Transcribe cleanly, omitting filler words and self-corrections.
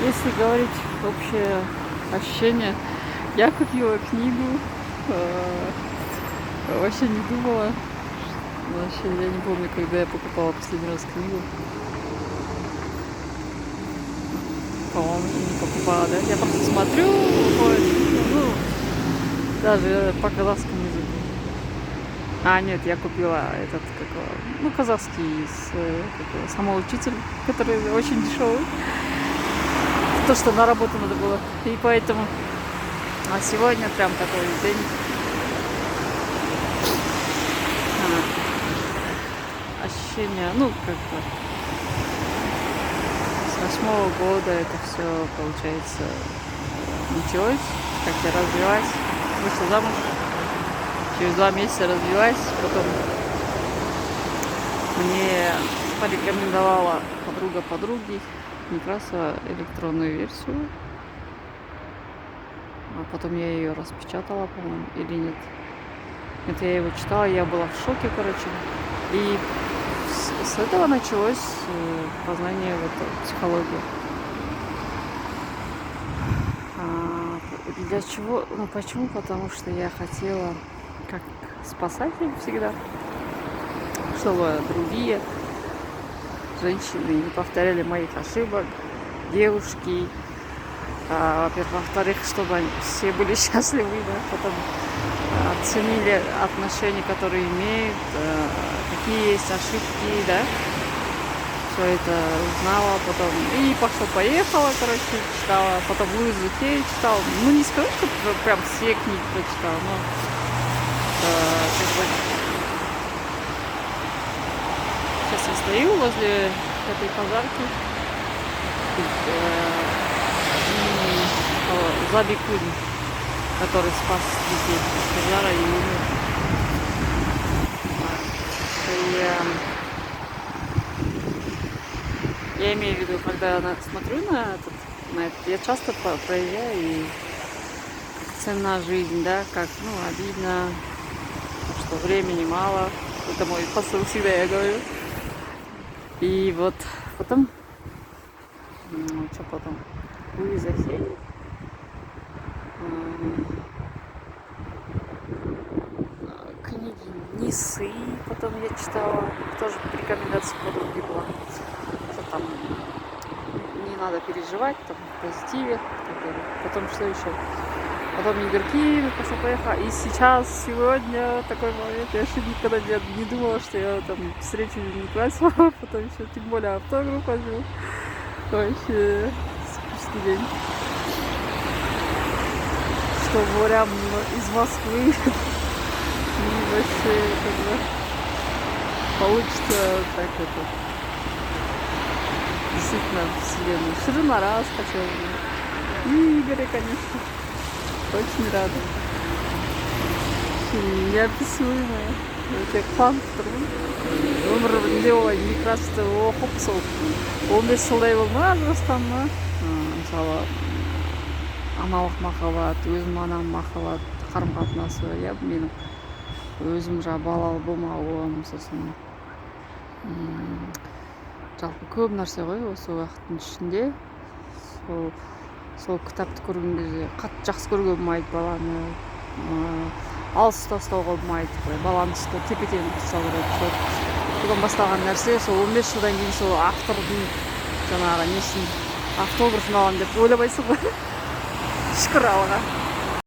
Если говорить общее ощущение, я купила книгу, вообще не думала. Вообще, я не помню, когда я покупала последний раз книгу. По-моему, не покупала, да? Я просто смотрю, ну, даже по казахскому языку. А, нет, я купила этот, как его, ну, казахский самоучитель, который очень дешевый. То, что на работу надо было. И поэтому. А сегодня прям такой день. Ощущение, ну, как бы с 8-го года это все, получается, началось, как я развилась, вышла замуж, через 2 месяца развилась, потом мне порекомендовала подруга подруги Некрасова электронную версию, а потом я ее распечатала, по-моему, или нет. Это я его читала, я была в шоке, короче. И с этого началось познание психологии. Для чего? Ну почему? Потому что я хотела, как спасатель всегда, чтобы другие женщины не повторяли моих ошибок, девушки. Во-первых, во-вторых, чтобы все были счастливы, да, потом оценили отношения, которые имеют, какие есть ошибки, да. Все это узнала, потом и пошло-поехала, короче, читала, потом Луизу Хей читала. Ну, не скажу, что прям все книги прочитала, но как бы сейчас я стою возле этой пожарки. Забикун, который спас детей от пожара и умер. Я имею в виду, когда смотрю на это, я часто проезжаю и ценна жизнь, да, как, ну, обидно, что времени мало. Это мой посыл всегда, я говорю. И вот потом, ну, что потом? Луиза Хей. Книги Нисы, потом я читала, тоже рекомендация подруги была, что там не надо переживать, там в позитиве, потом что еще, потом игорки, пошло-поехало, и сейчас, сегодня такой момент, я вообще никогда не думала, что я там встречу Некрасова, потом еще тем более автограф возьму, вообще суперский день, что морям из Москвы. И вообще, когда получится так это действительно вселенную. Ширина раз хотела бы. И Игоря, конечно. Очень рада. Неописуемая. Өте қуанып тұрмын. Өмірімде олай Некрасовты оқып сол 15 жылдай болды ма ажырасқан ма? Мысалы аналық махаббат, өзім анам махаббат, қарым-қатынасы, иә, менің өзім жаңағы балалы болмауым, сосын жалпы көп нәрсе ғой осы уақыттың ішінде. Сол кітапты көрген кезде қатты жақсы көруге болмайды баланы, алыс тастауға болмайды, баланы тепе-теңдік ұстау керек. Содан басталған нәрсе сол 15 жылдан кейін сол автордың жаңағы несін автографын аламын деп ойлабайсың ғой. Шүкір Аллаға.